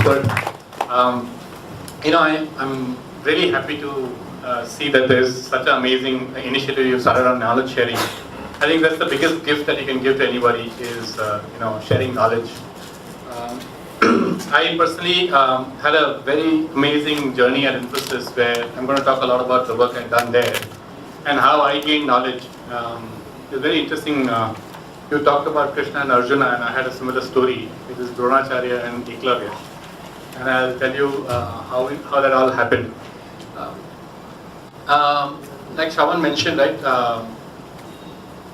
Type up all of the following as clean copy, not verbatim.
but I'm really happy to see that there's such an amazing initiative you started on knowledge sharing. I think that's the biggest gift that you can give to anybody is sharing knowledge. I personally had a very amazing journey at Infosys where I'm going to talk a lot about the work I've done there and how I gained knowledge. It's very interesting. You talked about Krishna and Arjuna, and I had a similar story. It is Dronacharya and Eklavya. And I'll tell you how that all happened. Like Shravan mentioned, right?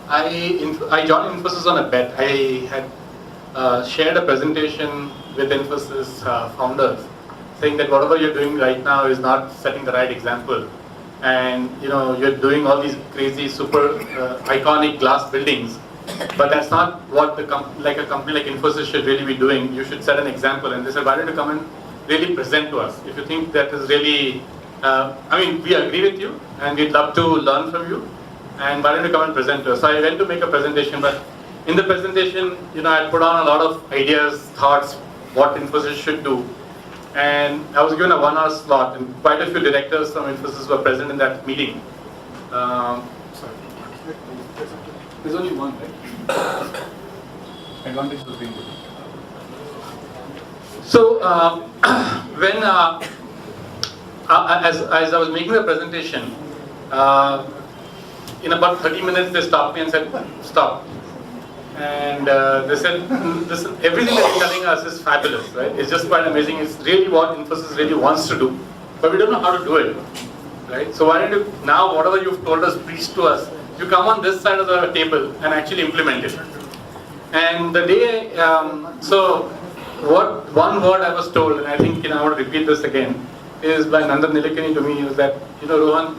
I joined Infosys on a bet. I had shared a presentation with Infosys founders, saying that whatever you're doing right now is not setting the right example, and you're doing all these crazy, super iconic glass buildings, but that's not what a company like Infosys should really be doing. You should set an example. And they said, why don't you come and really present to us? If you think that is really, we agree with you, and we'd love to learn from you. And why don't you come and present to us? So I went to make a presentation, but in the presentation, I put on a lot of ideas, thoughts, what Infosys should do. And I was given a 1 hour slot, and quite a few directors from Infosys were present in that meeting. Sorry. There's only one, right? Advantage of being good. So, when as I was making the presentation, in about 30 minutes they stopped me and said, stop. And they said, listen, everything that you're telling us is fabulous, right? It's just quite amazing. It's really what Infosys really wants to do, but we don't know how to do it, right? So why don't you, now whatever you've told us, preach to us, you come on this side of the table and actually implement it. And the day, one word I was told, and I think I want to repeat this again, is by Nandan Nilekani to me, is that, Rohan,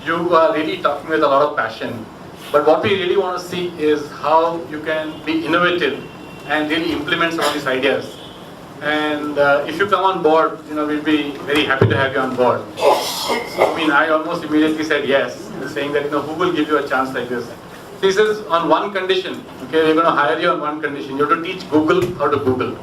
you are really talking with a lot of passion. But what we really want to see is how you can be innovative and really implement some of these ideas. And if you come on board, we'll be very happy to have you on board. So, I almost immediately said yes, saying that, who will give you a chance like this? So he says, on one condition, okay, we're going to hire you on one condition. You have to teach Google how to Google.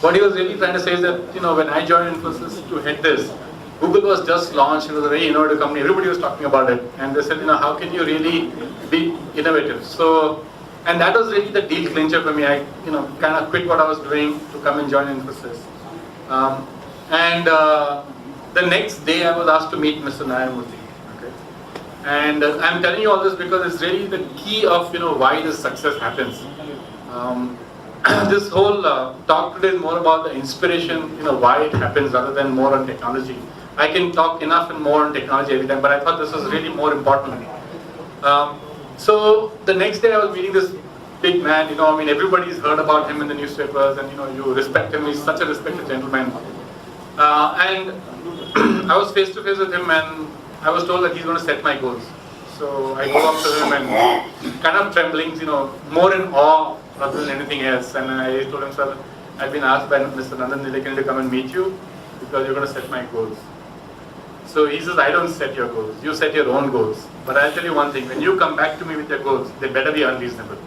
What he was really trying to say is that, when I joined Infosys to head this, Google was just launched. It was a very innovative company. Everybody was talking about it. And they said, how can you really be innovative? So, and that was really the deal clincher for me. I, kind of quit what I was doing to come and join Infosys. The next day I was asked to meet Mr. Nayamurthy. Okay? And I'm telling you all this because it's really the key of, why this success happens. This whole talk today is more about the inspiration, why it happens rather than more on technology. I can talk enough and more on technology every time, but I thought this was really more important. So the next day I was meeting this big man, everybody's heard about him in the newspapers, and you respect him, he's such a respected gentleman. And I was face to face with him, and I was told that he's going to set my goals. So I go up to him and kind of trembling, more in awe rather than anything else. And I told him, sir, I've been asked by Mr. Nandan Nilekani to come and meet you because you're going to set my goals. So he says, I don't set your goals, you set your own goals. But I'll tell you one thing, when you come back to me with your goals, they better be unreasonable.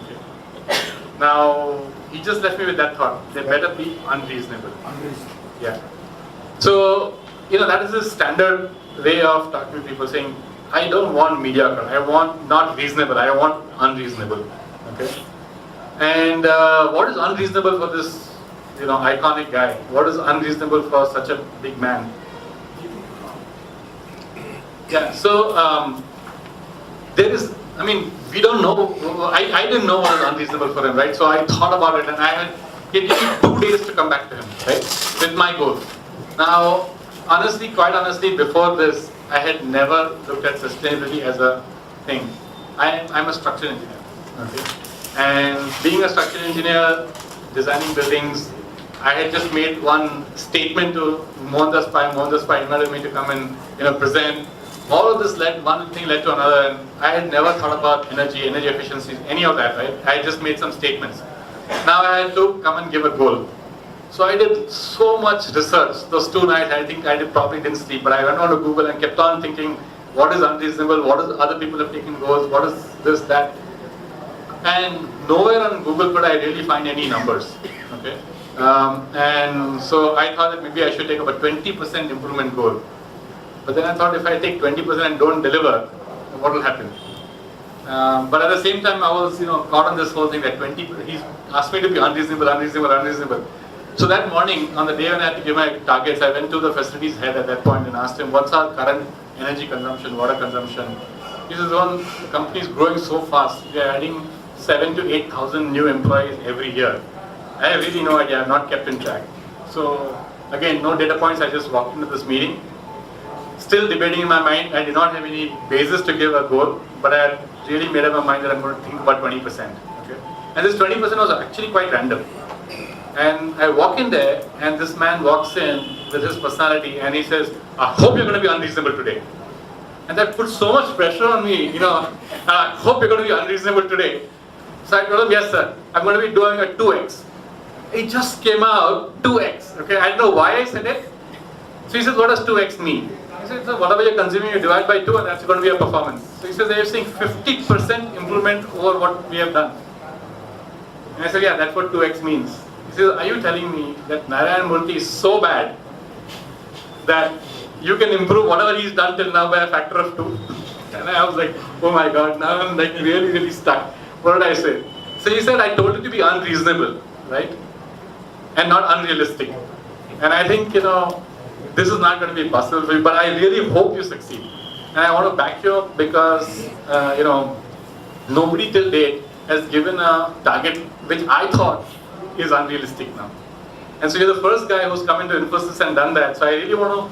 Okay. Now, he just left me with that thought, they better be unreasonable. Yeah. So, that is the standard way of talking to people, saying, I don't want mediocre, I want not reasonable, I want unreasonable. Okay. And what is unreasonable for this, iconic guy? What is unreasonable for such a big man? Yeah, so there is, we don't know, I didn't know what was unreasonable for him, right? So I thought about it, and it gave me 2 days to come back to him, right? With my goals. Now, quite honestly, before this, I had never looked at sustainability as a thing. I'm a structural engineer, okay? And being a structural engineer, designing buildings, I had just made one statement to Mohandas Pai. Mohandas Pai invited me to come and present. All of this one thing led to another, and I had never thought about energy efficiency, any of that, right? I just made some statements. Now I had to come and give a goal. So I did so much research. Those 2 nights, I think probably didn't sleep, but I went on to Google and kept on thinking, what is unreasonable, what is other people have taken goals, what is this, that. And nowhere on Google could I really find any numbers. Okay, and so I thought that maybe I should take up a 20% improvement goal. But then I thought if I take 20% and don't deliver, what will happen? But at the same time, I was caught on this whole thing that 20. He asked me to be unreasonable. So that morning, on the day when I had to give my targets, I went to the facilities head at that point and asked him, what's our current energy consumption, water consumption? He says, well, the company is growing so fast. We are adding 7,000 to 8,000 new employees every year. I have really no idea. I've not kept in track. So again, no data points. I just walked into this meeting, still debating in my mind. I did not have any basis to give a goal, but I had really made up my mind that I'm going to think about 20%. Okay? And this 20% was actually quite random. And I walk in there, and this man walks in with his personality, and he says, I hope you're going to be unreasonable today. And that put so much pressure on me, I hope you're going to be unreasonable today. So I told him, yes sir, I'm going to be doing a 2x. It just came out 2x. Okay, I don't know why I said it. So he says, what does 2x mean? He said, so whatever you're consuming, you divide by 2 and that's going to be a performance. So he says, they're seeing 50% improvement over what we have done. And I said, yeah, that's what 2x means. He says, are you telling me that Narayan Murthy is so bad that you can improve whatever he's done till now by a factor of 2? And I was like, oh my God, now I'm like really stuck. What did I say? So he said, I told you to be unreasonable, right? And not unrealistic. And I think, this is not going to be possible for you, but I really hope you succeed. And I want to back you up because, nobody till date has given a target which I thought is unrealistic now. And so you're the first guy who's come into Infosys and done that. So I really want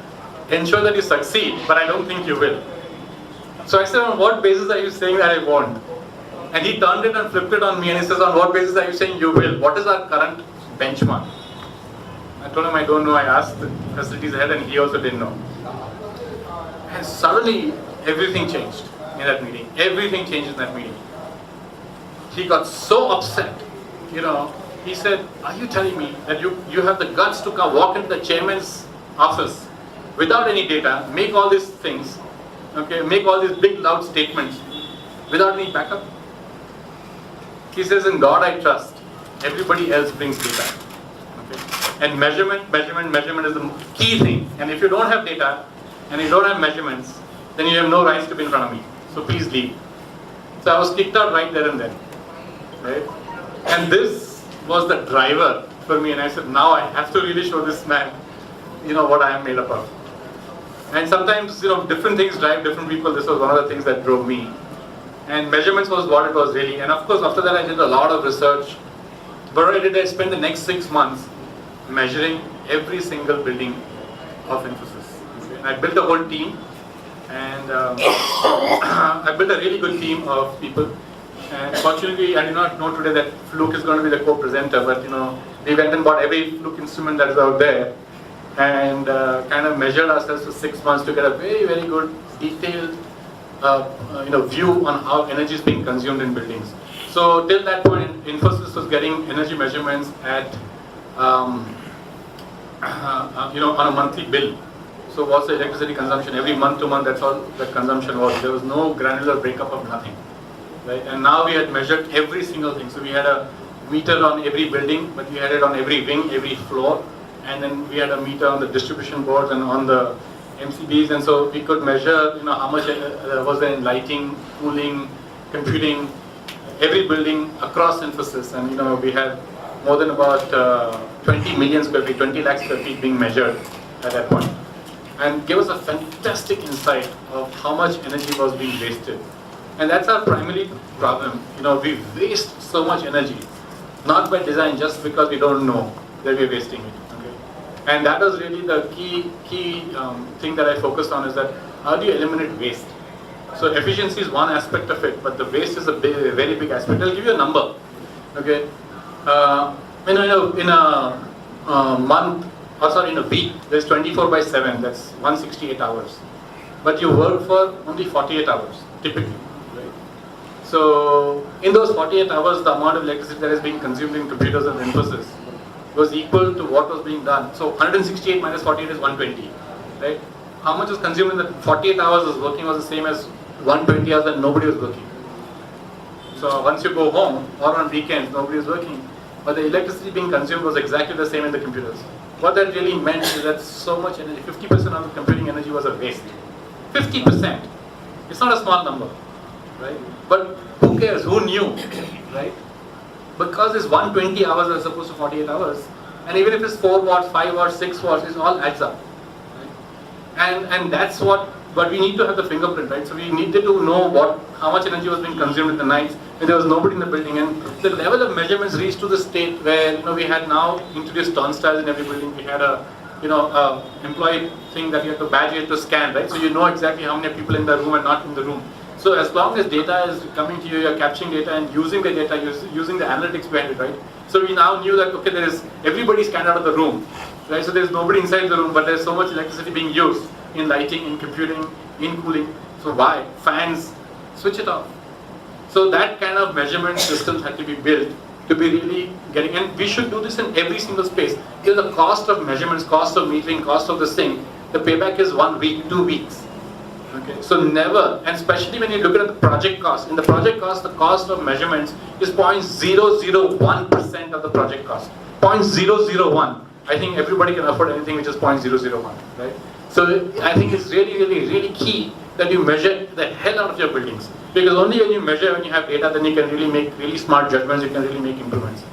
to ensure that you succeed, but I don't think you will. So I said, on what basis are you saying that I won't? And he turned it and flipped it on me and he says, on what basis are you saying you will? What is our current benchmark? I told him I don't know. I asked the facilities head and he also didn't know. And suddenly everything changed in that meeting. Everything changed in that meeting. He got so upset. He said, are you telling me that you have the guts to come walk into the chairman's office without any data, make all these things, okay, make all these big loud statements without any backup? He says, in God I trust. Everybody else brings data. Okay? And measurement is the key thing. And if you don't have data and you don't have measurements, then you have no rights to be in front of me. So please leave. So I was kicked out right there and then. Right? And this was the driver for me, and I said, now I have to really show this man, what I am made up of. And sometimes, different things drive different people. This was one of the things that drove me. And measurements was what it was really. And of course, after that, I did a lot of research. But what I spent the next 6 months measuring every single building of Infosys. Okay? And I built a whole team, and I built a really good team of people. And fortunately, I did not know today that Fluke is going to be the co-presenter, but we went and bought every Fluke instrument that is out there and kind of measured ourselves for 6 months to get a very, very good, detailed view on how energy is being consumed in buildings. So till that point, Infosys was getting energy measurements at on a monthly bill. So what's the electricity consumption every month to month? That's all the consumption was. There was no granular breakup of nothing. Right? And now we had measured every single thing. So we had a meter on every building, but we had it on every wing, every floor, and then we had a meter on the distribution boards and on the MCBs, and so we could measure, how much was there in lighting, cooling, computing, every building across Infosys, and we had more than about 20 million square feet, 20 lakh square feet being measured at that point, and gave us a fantastic insight of how much energy was being wasted. And that's our primary problem. We waste so much energy, not by design, just because we don't know that we're wasting it. Okay? And that was really the key thing that I focused on, is that how do you eliminate waste? So efficiency is one aspect of it, but the waste is a very big aspect. I'll give you a number. Okay, in a month, or sorry, in a week, there's 24/7. That's 168 hours. But you work for only 48 hours typically. So in those 48 hours, the amount of electricity that is being consumed in computers and Infosys was equal to what was being done. So 168 minus 48 is 120, right? How much was consumed in the 48 hours was working was the same as 120 hours that nobody was working. So once you go home or on weekends, nobody is working. but the electricity being consumed was exactly the same in the computers. What that really meant is that so much energy, 50% of the computing energy was a waste. 50%. It's not a small number, right? But who cares? Who knew, right? Because it's 120 hours as opposed to 48 hours, and even if it's 4 watts, 5 watts, 6 watts, it all adds up. Right? And that's what, but we need to have the fingerprint, right? So we needed to know how much energy was being consumed in the nights when there was nobody in the building, and the level of measurements reached to the state where we had now introduced turnstiles in every building. We had a employee thing that you have to badge it to scan, right? So you know exactly how many people in the room and not in the room. So as long as data is coming to you, you're capturing data and using the data, using the analytics behind it, right? So we now knew that, okay, everybody scanned out of the room, right? So there's nobody inside the room, but there's so much electricity being used in lighting, in computing, in cooling. So why? Fans, switch it off. So that kind of measurement systems had to be built to be really getting, and we should do this in every single space. Because the cost of measurements, cost of metering, cost of this thing, the payback is 1 week, 2 weeks. Okay, so never, and especially when you look at the project cost. In the project cost, the cost of measurements is 0.001% of the project cost. 0.001. I think everybody can afford anything which is 0.001, right? So I think it's really, really, really key that you measure the hell out of your buildings. Because only when you measure, when you have data, then you can really make really smart judgments, you can really make improvements.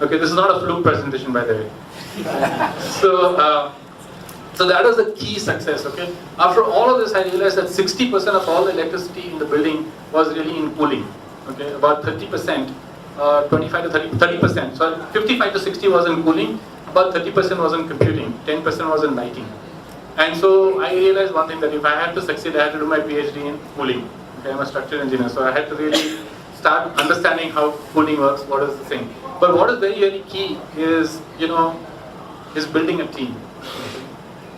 Okay, this is not a fluke presentation, by the way. So that was the key success, okay? After all of this, I realized that 60% of all the electricity in the building was really in cooling, okay? About 30%, 25 to 30%. So 55 to 60 was in cooling, about 30% was in computing, 10% was in lighting. And so I realized one thing, that if I had to succeed, I had to do my PhD in cooling. Okay, I'm a structural engineer, so I had to really start understanding how cooling works, what is the thing. But what is very, very key is, is building a team.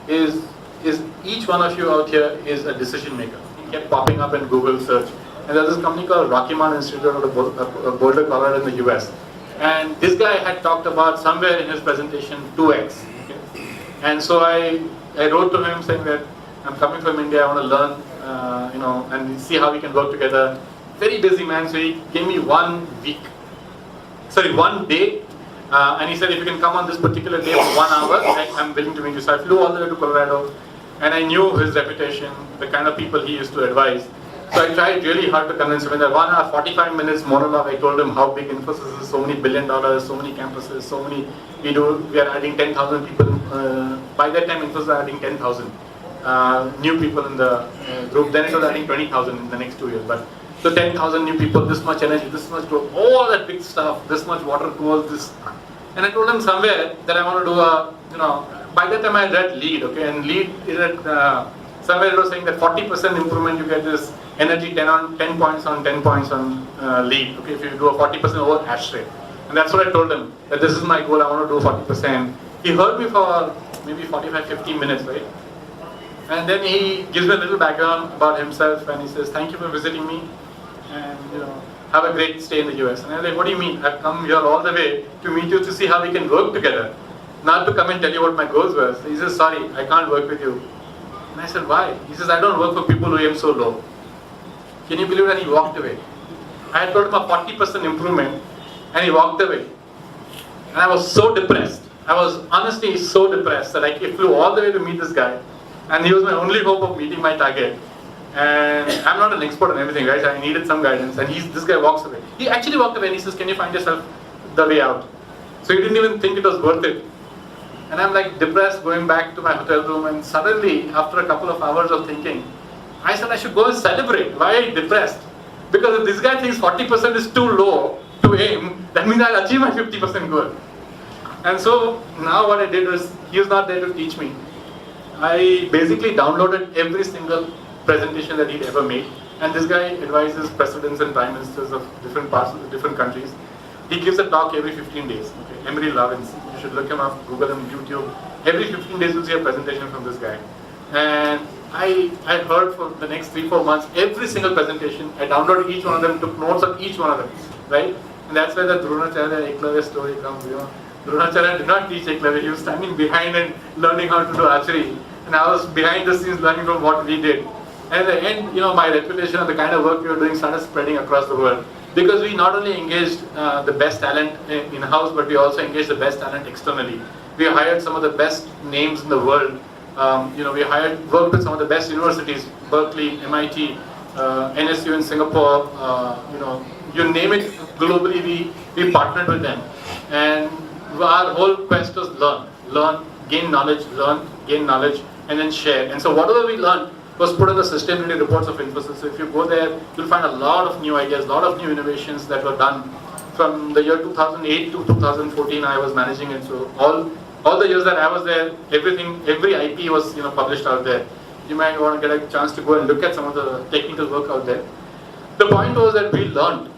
Is each one of you out here is a decision maker. He kept popping up in Google search. And there's this company called Rocky Mountain Institute out of Boulder, Colorado in the US. And this guy had talked about somewhere in his presentation 2x. Okay? And so I wrote to him saying that I'm coming from India, I want to learn, and see how we can work together. Very busy man, so he gave me 1 day. And he said, if you can come on this particular day for 1 hour, I'm willing to meet you. So I flew all the way to Colorado, and I knew his reputation, the kind of people he used to advise. So I tried really hard to convince him. In that 1 hour, 45 minutes monologue, I told him how big Infosys is, so many $1 billion, so many campuses, so many, we are adding 10,000 people. By that time, Infosys was adding 10,000 new people in the group. Then it was adding 20,000 in the next 2 years. But so 10,000 new people, this much energy, this much growth, all that big stuff, this much water goals, this. And I told him somewhere that I want to do by that time I had read LEAD, okay, and LEAD is at, somewhere it was saying that 40% improvement you get this energy 10 points on 10 points on LEAD, okay, if you do a 40% over hash rate. And that's what I told him, that this is my goal, I want to do 40%. He heard me for maybe 45-50 minutes, right? And then he gives me a little background about himself, and he says, thank you for visiting me, and have a great stay in the US. And I'm like, what do you mean? I've come here all the way to meet you to see how we can work together, not to come and tell you what my goals were. So he says, sorry, I can't work with you. And I said, why? He says, I don't work for people who aim so low. Can you believe that he walked away? I had told him a 40% improvement, and he walked away. And I was so depressed. I was honestly so depressed that I flew all the way to meet this guy, and he was my only hope of meeting my target. And I'm not an expert on everything, right? I needed some guidance, and this guy walks away. He actually walked away and he says, can you find yourself the way out? So he didn't even think it was worth it. And I'm like depressed, going back to my hotel room, and suddenly, after a couple of hours of thinking, I said I should go and celebrate. Why are you depressed? Because if this guy thinks 40% is too low to aim, that means I'll achieve my 50% goal. And so now what I did was, he was not there to teach me. I basically downloaded every single presentation that he'd ever made, and this guy advises presidents and prime ministers of different parts of the different countries. He gives a talk every 15 days. Okay, Emery Lawrence, you should look him up, Google him, YouTube. Every 15 days you'll see a presentation from this guy. And I heard for the next 3-4 months every single presentation. I downloaded each one of them, took notes on each one of them, right? And that's where the Dronacharya Eklavya story comes. Dronacharya did not teach Eklavya. He was standing behind and learning how to do archery, and I was behind the scenes learning from what we did. And at the end, my reputation and the kind of work we were doing started spreading across the world. because we not only engaged the best talent in-house, but we also engaged the best talent externally. We hired some of the best names in the world. We worked with some of the best universities, Berkeley, MIT, NSU in Singapore, you name it, globally we partnered with them. And our whole quest was learn, gain knowledge, and then share. And so whatever we learned was put on the sustainability reports of Infosys. So if you go there, you'll find a lot of new ideas, a lot of new innovations that were done. From the year 2008 to 2014, I was managing it. So all the years that I was there, every IP was published out there. You might want to get a chance to go and look at some of the technical work out there. The point was that we learned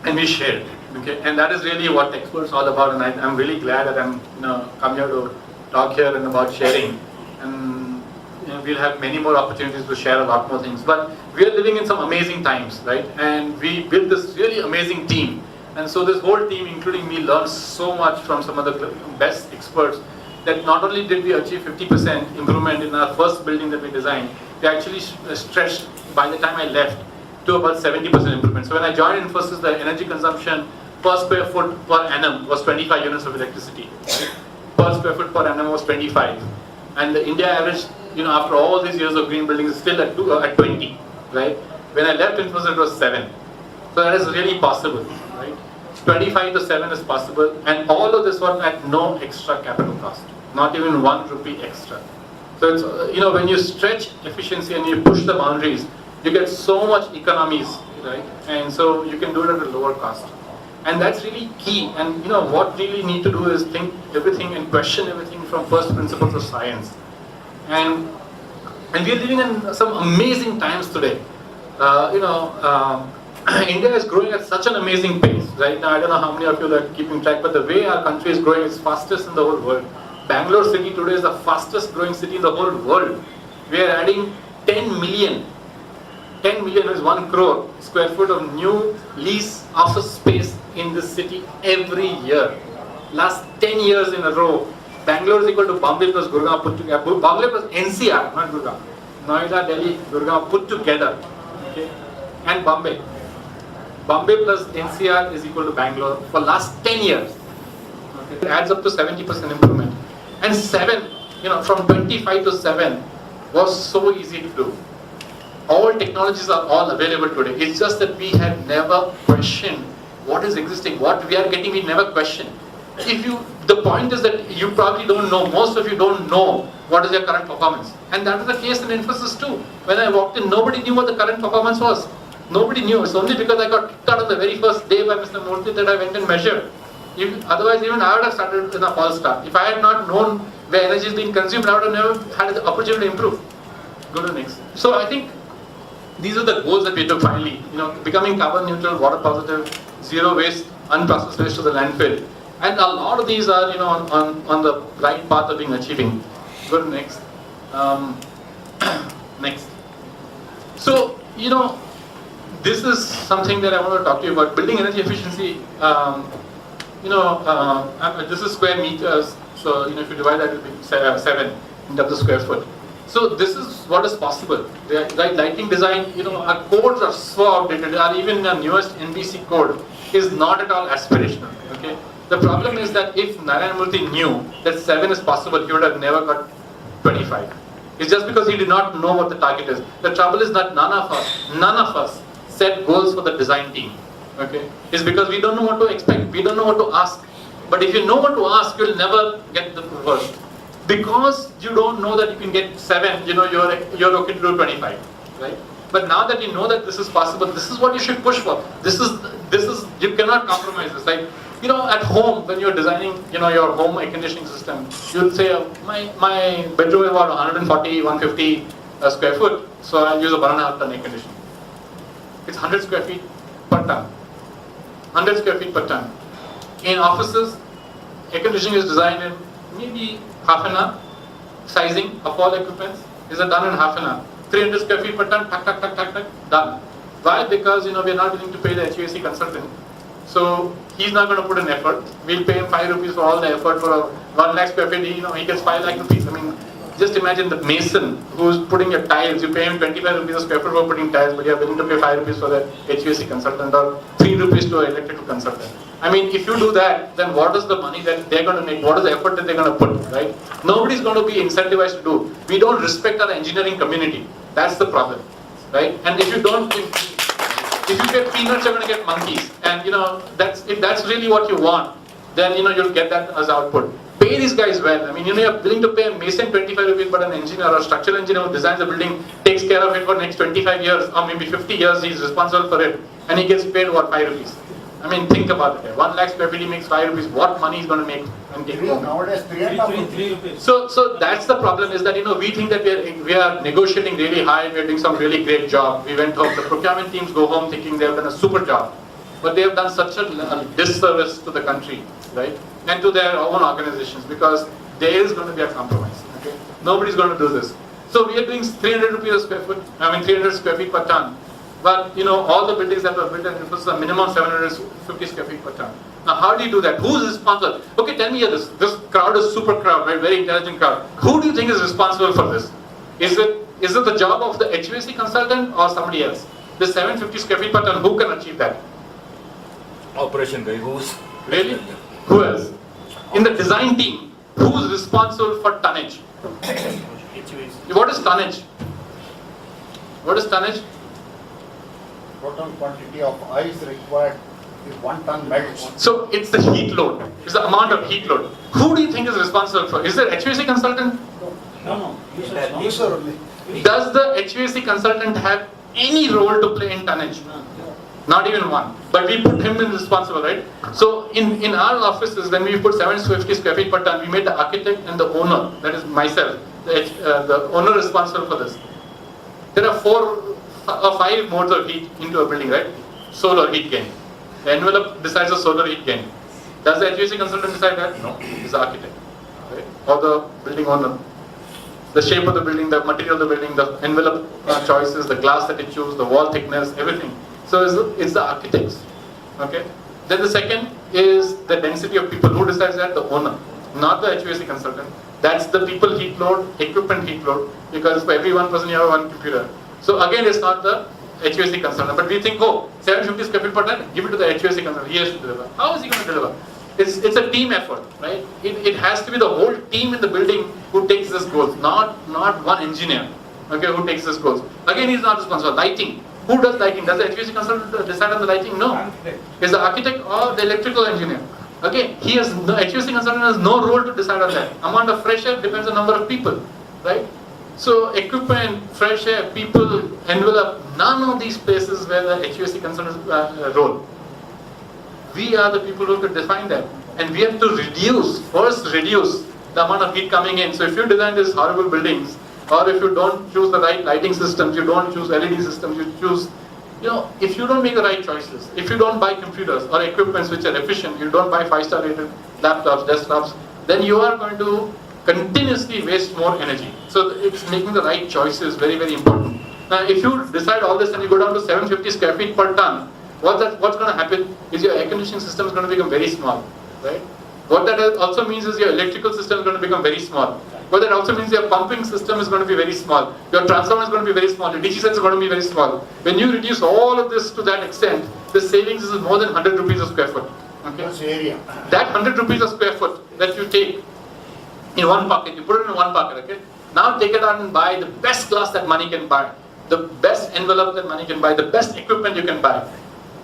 and we shared. Okay, and that is really what Experts is all about. And I'm really glad that I'm come here to talk here and about sharing. And we'll have many more opportunities to share a lot more things. But we are living in some amazing times, right? And we built this really amazing team. And so this whole team, including me, learned so much from some of the best experts that not only did we achieve 50% improvement in our first building that we designed, we actually stretched, by the time I left, to about 70% improvement. So when I joined Infosys, the energy consumption per square foot per annum was 25 units of electricity. Per square foot per annum was 25. And the India average, after all these years of green buildings, is still at 20, right? When I left Infosys, it was 7. So that is really possible, right? 25 to 7 is possible, and all of this was at no extra capital cost, not even 1 rupee extra. So it's, when you stretch efficiency and you push the boundaries, you get so much economies, right? And so you can do it at a lower cost. And that's really key. And what really need to do is think everything and question everything from first principles of science. And we're living in some amazing times today. India is growing at such an amazing pace. Right now, I don't know how many of you are keeping track, but the way our country is growing is fastest in the whole world. Bangalore city today is the fastest growing city in the whole world. We are adding 10 million. 10 million is 1 crore square foot of new lease office space in this city every year. Last 10 years in a row, Bangalore is equal to Bombay plus Gurgaon put together. Bombay plus NCR, not Gurgaon. Noida, Delhi, Gurgaon put together. Okay? And Bombay. Bombay plus NCR is equal to Bangalore for last 10 years. Okay? It adds up to 70% improvement. And 7, from 25 to 7 was so easy to do. All technologies are all available today. It's just that we have never questioned what is existing, what we are getting, we never question. The point is that you probably don't know, most of you don't know what is your current performance. And that was the case in Infosys too. When I walked in, nobody knew what the current performance was. Nobody knew. It's only because I got kicked out on the very first day by Mr. Murthy that I went and measured. Otherwise, even I would have started in a false start. If I had not known where energy is being consumed, I would have never had the opportunity to improve. Go to next. So I think these are the goals that we took finally. Becoming carbon neutral, water positive, zero waste, unprocessed waste to the landfill. And a lot of these are, on the right path of being achieving. Go to next. Next. So, this is something that I want to talk to you about. Building energy efficiency. This is square meters. So, if you divide that, it will be 7 in terms of square foot. So this is what is possible. Right, lighting design, our codes are so outdated. Even the newest NBC code is not at all aspirational. Okay. The problem is that if Narayana Murthy knew that 7 is possible, he would have never got 25. It's just because he did not know what the target is. The trouble is that none of us set goals for the design team. Okay. It's because we don't know what to expect. We don't know what to ask. But if you know what to ask, you'll never get the first. Because you don't know that you can get 7, you're okay to do 25, right? But now that you know that this is possible, this is what you should push for. This is you cannot compromise this. Like, at home when you're designing, your home air conditioning system, you'll say my bedroom is about 140, 150 square foot, so I'll use a 1.5 ton air conditioning. It's 100 square feet per ton. 100 square feet per ton. In offices, air conditioning is designed in maybe half an hour. Sizing of all equipments is done in half an hour. 300 square feet per ton, done. Why? Because we are not willing to pay the HVAC consultant. So he's not going to put in effort. We'll pay him 5 rupees for all the effort for a 1 lakh square feet. He gets 5 lakh rupees. I mean, Just imagine the mason who's putting your tiles, you pay him 25 rupees a square foot for putting tiles, but you're willing to pay 5 rupees for the HVAC consultant or 3 rupees to an electrical consultant. I mean, if you do that, then what is the money that they're going to make? What is the effort that they're going to put, right? Nobody's going to be incentivized to do. We don't respect our engineering community. That's the problem, right? And if you get peanuts, you're going to get monkeys. And if that's really what you want, then you'll get that as output. Pay these guys well. I mean, you're willing to pay a mason 25 rupees, but an engineer or a structural engineer who designs the building, takes care of it for the next 25 years or maybe 50 years, he's responsible for it, and he gets paid, 5 rupees. I mean, think about it. 1 lakh square feet, he makes 5 rupees. What money is going to make and take home? Nowadays, 3 rupees. So that's the problem, is that we think that we are negotiating really high, we are doing some really great job. We went home, the procurement teams go home thinking they have done a super job, but they have done such a disservice to the country, right? And to their own organizations, because there is going to be a compromise. Okay? Nobody's going to do this. So we are doing 300 rupees a square foot. 300 square feet per ton. But all the buildings that were built at Infosys are minimum 750 square feet per ton. Now, how do you do that? Who's responsible? Okay, tell me here, this crowd is super crowd, right? Very intelligent crowd. Who do you think is responsible for this? Is it the job of the HVAC consultant or somebody else? The 750 square feet per ton, who can achieve that? Operation guy, who's really? Who else? In the design team, who's responsible for tonnage? What is tonnage? What is tonnage? Total quantity of ice required if 1 ton melts. So it's the heat load. It's the amount of heat load. Who do you think is responsible for? Is there HVAC consultant? No. User only. Does the HVAC consultant have any role to play in tonnage? Not even one. But we put him in responsible, right? So in our offices, when we put 750 square feet per ton, we made the architect and the owner, that is myself, the owner responsible for this. There are 4 or 5 modes of heat into a building, right? Solar heat gain. The envelope decides the solar heat gain. Does the HVAC consultant decide that? No. It's the architect, right? Or the building owner. The shape of the building, the material of the building, the envelope choices, the glass that you choose, the wall thickness, everything. So it's the architects, okay? Then the second is the density of people. Who decides that? The owner, not the HVAC consultant. That's the people heat load, equipment heat load, because for every one person you have 1 computer. So again, it's not the HVAC consultant. But we think, 750 square feet per ton, give it to the HVAC consultant. He has to deliver. How is he going to deliver? It's a team effort, right? It has to be the whole team in the building who takes this goals, not one engineer, okay, who takes this goals. Again, he's not responsible. Lighting. Who does lighting? Does the HVAC consultant decide on the lighting? No. Is the architect or the electrical engineer? Okay, the HVAC consultant has no role to decide on that. Amount of fresh air depends on number of people, right? So equipment, fresh air, people, envelope, none of these places where the HVAC consultant's role. We are the people who have to define that. And we have to first reduce the amount of heat coming in. So if you design these horrible buildings, or if you don't choose the right lighting systems, you don't choose LED systems, you choose, if you don't make the right choices, if you don't buy computers or equipments which are efficient, you don't buy 5-star rated laptops, desktops, then you are going to continuously waste more energy. So it's making the right choices very, very important. Now, if you decide all this and you go down to 750 square feet per ton, what's going to happen is your air conditioning system is going to become very small, right? What that also means is your electrical system is going to become very small. What that also means your pumping system is going to be very small. Your transformer is going to be very small. Your DC sets is going to be very small. When you reduce all of this to that extent, the savings is more than 100 rupees a square foot. Okay? That's area. That 100 rupees a square foot that you take in one pocket, you put it in one pocket, okay? Now take it out and buy the best glass that money can buy, the best envelope that money can buy, the best equipment you can buy.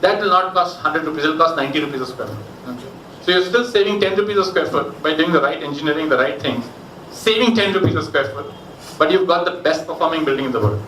That will not cost 100 rupees, it will cost 90 rupees a square foot. Okay? So you're still saving 10 rupees a square foot by doing the right engineering, the right things. Saving 10 rupees a square foot, but you've got the best performing building in the world.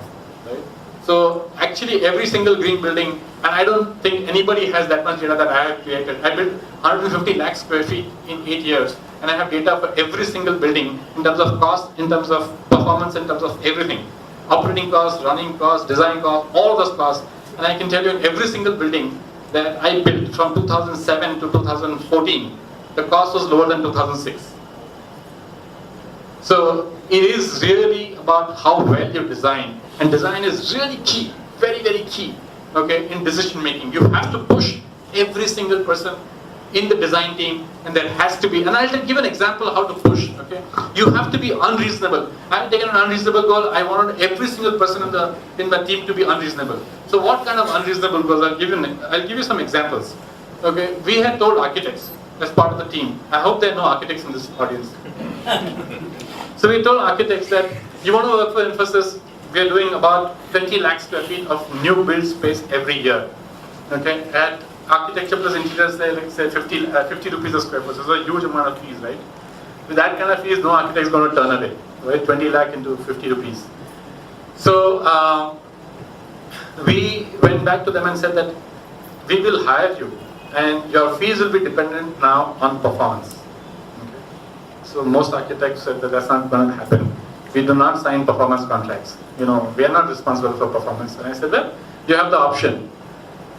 Right? So actually every single green building, and I don't think anybody has that much data that I have created. I built 150 lakh square feet in 8 years, and I have data for every single building in terms of cost, in terms of performance, in terms of everything. Operating costs, running costs, design costs, all those costs. And I can tell you in every single building that I built from 2007 to 2014, the cost was lower than 2006. So it is really about how well you design, and design is really key, very, very key, okay, in decision making. You have to push every single person in the design team, and there has to be, and I'll give an example of how to push, okay? You have to be unreasonable. I've taken an unreasonable goal. I wanted every single person in my team to be unreasonable. So what kind of unreasonable goals? I'll give you some examples. Okay, we had told architects as part of the team. I hope there are no architects in this audience. So we told architects that you want to work for Infosys, we are doing about 20 lakh square feet of new build space every year. Okay, at architecture plus interiors, they like say 50 rupees a square foot. So it's a huge amount of fees, right? With that kind of fees, no architect is going to turn away, right? 20 lakh into 50 rupees. So we went back to them and said that we will hire you, and your fees will be dependent now on performance. Okay? So most architects said that that's not going to happen. We do not sign performance contracts. We are not responsible for performance. And I said, well, you have the option.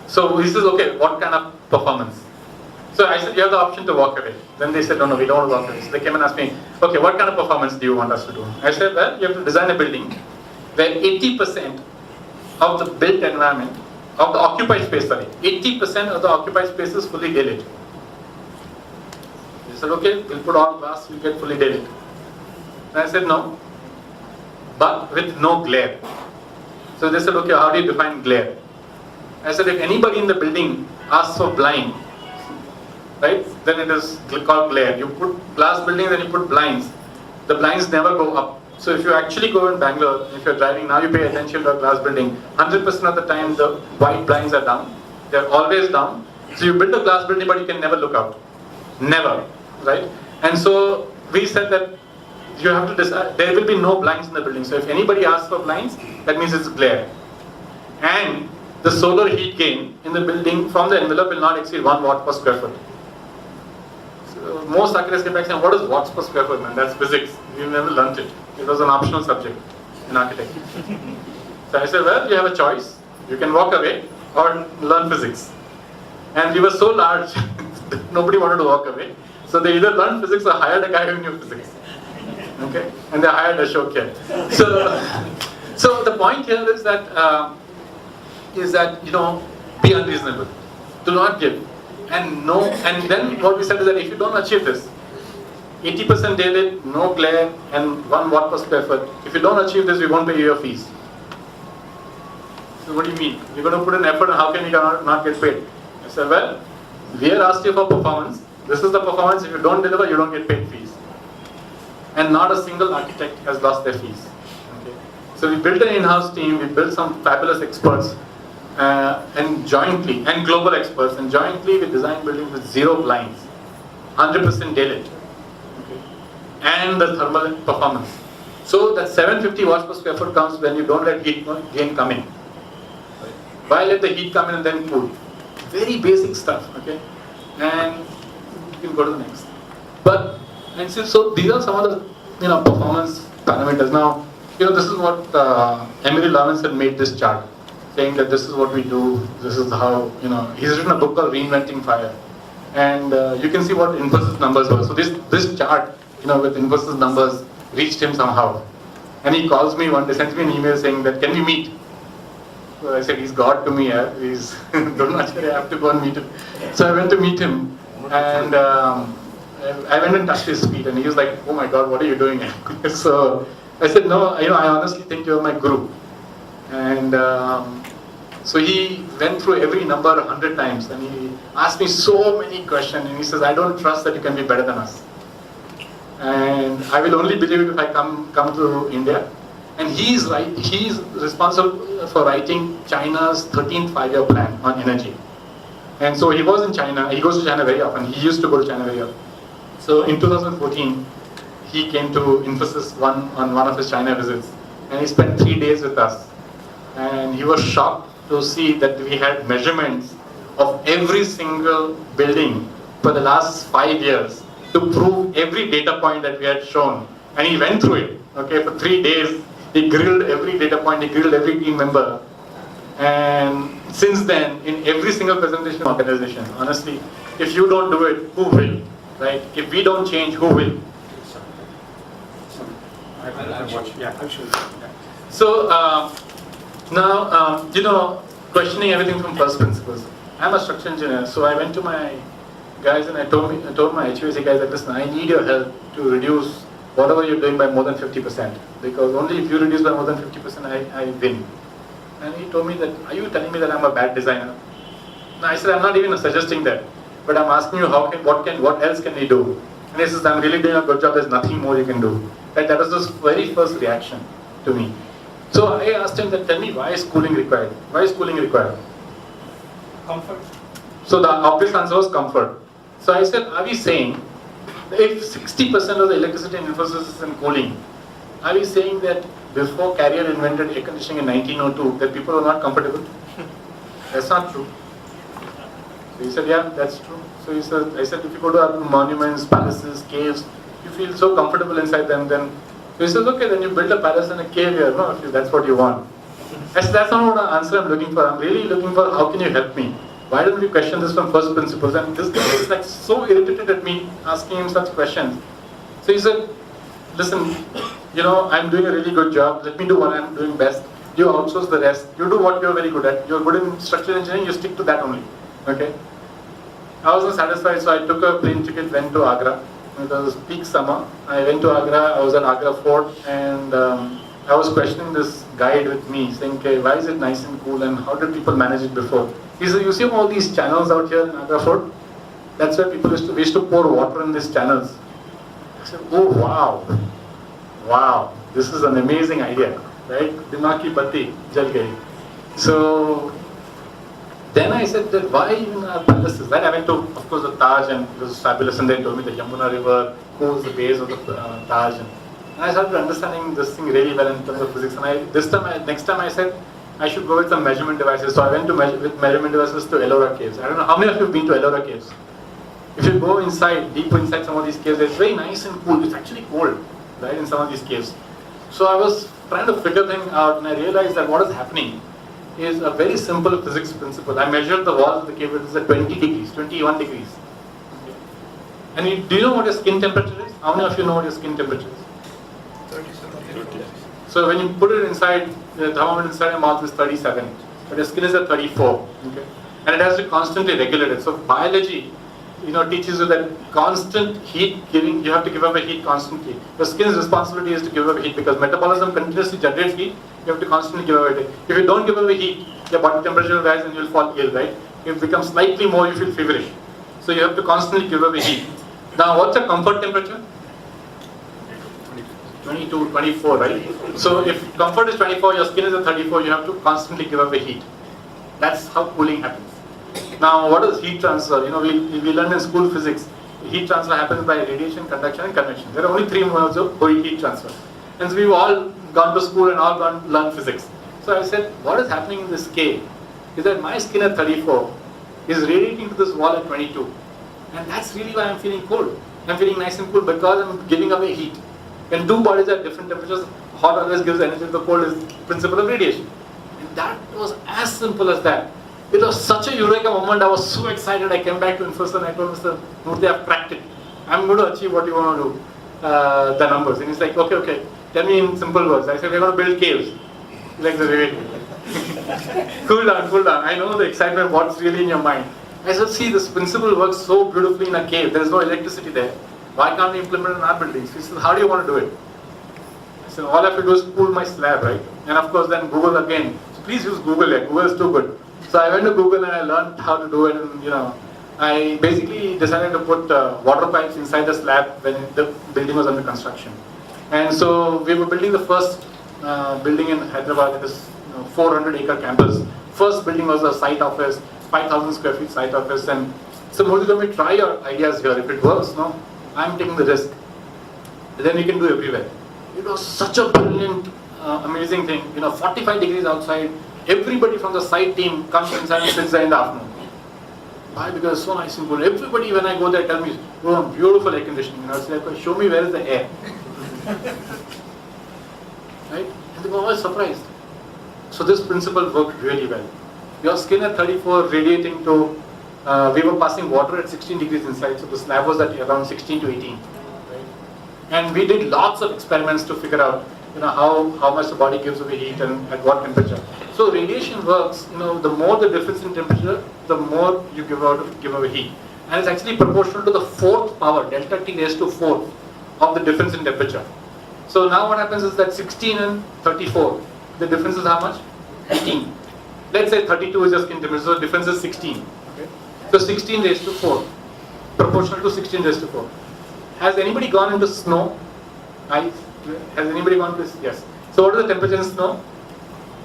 So he says, okay, what kind of performance? So I said, you have the option to walk away. Then they said, no, we don't want to walk away. So they came and asked me, okay, what kind of performance do you want us to do? I said, well, you have to design a building where 80% of the built environment, of the occupied space, 80% of the occupied space is fully daylit. They said, okay, we'll put all glass, we'll get fully daylit. And I said, no, but with no glare. So they said, okay, how do you define glare? I said, if anybody in the building asks for blind, right, then it is called glare. You put glass building, then you put blinds. The blinds never go up. So if you actually go in Bangalore, if you're driving, now you pay attention to a glass building, 100% of the time the white blinds are down. They're always down. So you build a glass building, but you can never look out. Never, right? And so we said that you have to decide, there will be no blinds in the building. So if anybody asks for blinds, that means it's glare. And the solar heat gain in the building from the envelope will not exceed 1 watt per square foot. So most architects get back saying, what is watts per square foot, man? That's physics. We've never learnt it. It was an optional subject in architecture. So I said, well, you have a choice. You can walk away or learn physics. And we were so large, nobody wanted to walk away. So they either learned physics or hired a guy who knew physics. Okay? And they hired Ashok here. So the point here is that, be unreasonable. Do not give. And then what we said is that if you don't achieve this, 80% daylit, no glare, and 1 watt per square foot, if you don't achieve this, we won't pay you your fees. So what do you mean? You're going to put in effort, and how can you not get paid? I said, well, we have asked you for performance. This is the performance. If you don't deliver, you don't get paid fees. And not a single architect has lost their fees. Okay? So we built an in-house team. We built some fabulous experts, and jointly, and global experts, and jointly we designed buildings with 0 blinds, 100% daylit, okay? And the thermal performance. So that 750 watts per square foot comes when you don't let heat gain come in. Why let the heat come in and then cool? Very basic stuff, okay? And you can go to the next. So these are some of the performance parameters. Now, this is what Emery Lawrence had made this chart, saying that this is what we do, this is how, he's written a book called Reinventing Fire. And you can see what Infosys numbers were. So this chart, with Infosys numbers reached him somehow. And he calls me one day, sends me an email saying that, can we meet? So I said, he's God to me, he's, don't know, I have to go and meet him. So I went to meet him, and I went and touched his feet, and he was like, oh my God, what are you doing? So I said, no, I honestly think you're my guru. And so he went through every number 100 times, and he asked me so many questions, and he says, I don't trust that you can be better than us. And I will only believe it if I come to India. And he's responsible for writing China's 13th 5-year plan on energy. And so he was in China, he goes to China very often, he used to go to China very often. So in 2014, he came to Infosys on one of his China visits, and he spent 3 days with us. And he was shocked to see that we had measurements of every single building for the last 5 years to prove every data point that we had shown. And he went through it, okay, for 3 days. He grilled every data point, he grilled every team member. And since then, in every single presentation organization, honestly, if you don't do it, who will? Right? If we don't change, who will? So now, questioning everything from first principles. I'm a structural engineer, so I went to my guys, and I told my HVAC guys that, listen, I need your help to reduce whatever you're doing by more than 50%, because only if you reduce by more than 50%, I win. And he told me that, are you telling me that I'm a bad designer? No, I said, I'm not even suggesting that, but I'm asking you what else can we do? And he says, I'm really doing a good job, there's nothing more you can do. Right? That was his very first reaction to me. So I asked him that, tell me, why is cooling required? Why is cooling required? Comfort. So the obvious answer was comfort. So I said, are we saying that if 60% of the electricity in Infosys is in cooling, are we saying that before Carrier invented air conditioning in 1902, that people were not comfortable? That's not true. So he said, yeah, that's true. So I said, if you go to monuments, palaces, caves, you feel so comfortable inside them, then so he says, okay, then you build a palace and a cave here, no, if that's what you want. I said, that's not what the answer I'm looking for. I'm really looking for, how can you help me? Why don't we question this from first principles? And this guy is like so irritated at me asking him such questions. So he said, listen, I'm doing a really good job. Let me do what I'm doing best. You outsource the rest. You do what you're very good at. You're good in structural engineering, you stick to that only. Okay? I wasn't satisfied, so I took a plane ticket, went to Agra. It was peak summer. I went to Agra, I was at Agra Fort, and I was questioning this guide with me, saying, okay, why is it nice and cool, and how did people manage it before? He said, you see all these channels out here in Agra Fort? That's where we used to pour water in these channels. I said, oh wow, wow, this is an amazing idea, right? Dimag ki batti jal gayi. So then I said that why even our palaces, right? I went to, of course, the Taj, and it was fabulous, and they told me the Yamuna River cools the base of the Taj. And I started understanding this thing really well in terms of physics. And next time I said I should go with some measurement devices. So I went with measurement devices to Ellora Caves. I don't know how many of you have been to Ellora Caves. If you go inside, deep inside some of these caves, it's very nice and cool. It's actually cold, right, in some of these caves. So I was trying to figure things out, and I realized that what is happening is a very simple physics principle. I measured the walls of the cave, it is at 20 degrees, 21 degrees. Okay. And do you know what your skin temperature is? How many of you know what your skin temperature is? 37. So when you put it inside, the thermometer inside your mouth is 37, but your skin is at 34. Okay? And it has to constantly regulate it. So biology, teaches you that constant heat giving, you have to give away heat constantly. Your skin's responsibility is to give away heat, because metabolism continuously generates heat. You have to constantly give away it. If you don't give away heat, your body temperature will rise and you will fall ill, right? If it becomes slightly more, you feel feverish. So you have to constantly give away heat. Now, what's your comfort temperature? 22, 24, right? So if comfort is 24, your skin is at 34, you have to constantly give away heat. That's how cooling happens. Now, what is heat transfer? We learned in school physics, heat transfer happens by radiation, conduction, and convection. There are only three modes of heat transfer. And so we've all gone to school and all gone to learn physics. So I said, what is happening in this cave is that my skin at 34 is radiating to this wall at 22. And that's really why I'm feeling cold. I'm feeling nice and cool because I'm giving away heat. When two bodies are at different temperatures, hot always gives energy, the cold is the principle of radiation. And that was as simple as that. It was such a eureka moment. I was so excited. I came back to Infosys and I told Mr. Murthy, I've cracked it. I'm going to achieve what you want to do, the numbers. And he's like, okay, tell me in simple words. I said, we're going to build caves. He's like, wait. Cool down. I know the excitement, what's really in your mind. I said, see, this principle works so beautifully in a cave. There is no electricity there. Why can't we implement it in our buildings? He said, how do you want to do it? I said, all I have to do is pull my slab, right? And of course, then Google again. So please use Google here. Google is too good. So I went to Google and I learned how to do it, and I basically decided to put water pipes inside the slab when the building was under construction. And so we were building the first building in Hyderabad, this 400-acre campus. First building was a site office, 5,000 square feet site office, and so Murthy told me, try your ideas here. If it works, no, I'm taking the risk. Then we can do everywhere. It was such a brilliant, amazing thing. 45 degrees outside. Everybody from the site team comes inside and sits there in the afternoon. Why? Because it's so nice and cool. Everybody, when I go there, tell me, oh, beautiful air conditioning. And I was like, show me where is the air. Right? And they were all surprised. So this principle worked really well. Your skin at 34 radiating to, we were passing water at 16 degrees inside, so the slab was at around 16 to 18. Right? And we did lots of experiments to figure out how much the body gives away heat and at what temperature. So radiation works, the more the difference in temperature, the more you give away heat. and it's actually proportional to the fourth power, delta T raised to 4 of the difference in temperature. So now what happens is that 16 and 34, the difference is how much? 18. Let's say 32 is just skin temperature, so the difference is 16. Okay? So 16 raised to 4, proportional to 16 raised to 4. Has anybody gone into snow? Has anybody gone to, yes. So what is the temperature in snow?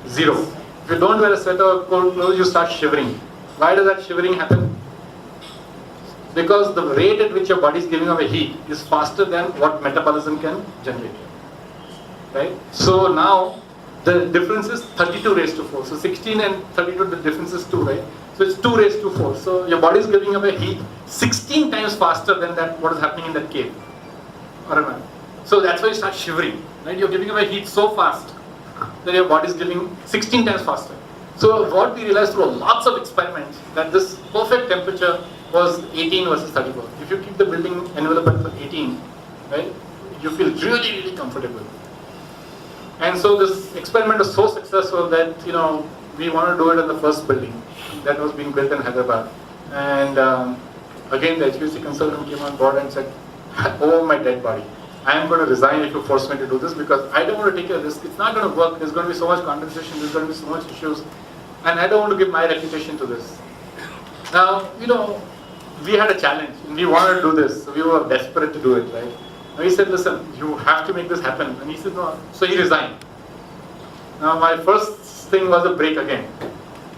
0. If you don't wear a sweater or cold clothes, you start shivering. Why does that shivering happen? Because the rate at which your body is giving away heat is faster than what metabolism can generate. Right? So now the difference is 32 raised to 4. So 16 and 32, the difference is 2, right? So it's 2 raised to 4. So your body is giving away heat 16 times faster than that what is happening in that cave. Alright. So that's why you start shivering. Right? You're giving away heat so fast that your body is giving 16 times faster. So what we realized through lots of experiments that this perfect temperature was 18 versus 34. If you keep the building envelope at 18, right, you feel really, really comfortable. And so this experiment was so successful that we want to do it in the first building that was being built in Hyderabad. And again, the HVAC consultant came on board and said, "Oh my dead body, I am going to resign if you force me to do this because I don't want to take a risk. It's not going to work. There's going to be so much condensation. There's going to be so much issues, and I don't want to give my reputation to this." Now, we had a challenge. We wanted to do this. So we were desperate to do it, right? And we said, "Listen, you have to make this happen." And he said, "No." So he resigned. Now my first thing was a break again.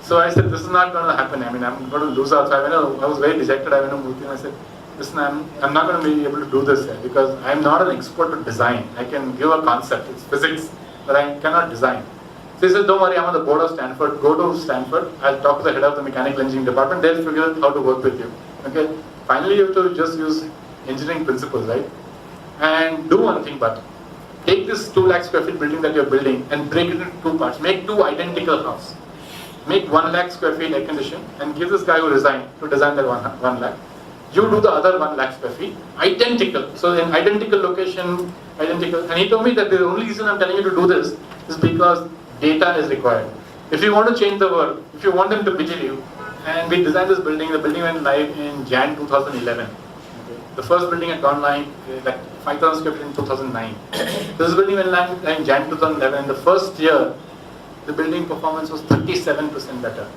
So I said, "This is not going to happen. I mean, I'm going to lose out." So I was very dejected. I went to Murthy and I said, "Listen, I'm not going to be able to do this because I'm not an expert at design. I can give a concept, it's physics, but I cannot design." So he said, "Don't worry, I'm on the board of Stanford. Go to Stanford. I'll talk to the head of the mechanical engineering department. They'll figure out how to work with you." Okay. Finally, you have to just use engineering principles, right? And do one thing, but take this 2 lakh square feet building that you're building and break it into 2 parts. Make 2 identical houses. Make 1 lakh square feet air conditioned and give this guy who resigned to design that 1 lakh. You do the other 1 lakh square feet, identical. So in identical location, identical. And he told me that the only reason I'm telling you to do this is because data is required. If you want to change the world, if you want them to believe you, and we designed this building, the building went live in Jan 2011. Okay. The first building had gone live, like 5,000 square feet in 2009. This building went live in Jan 2011. The first year, the building performance was 37% better.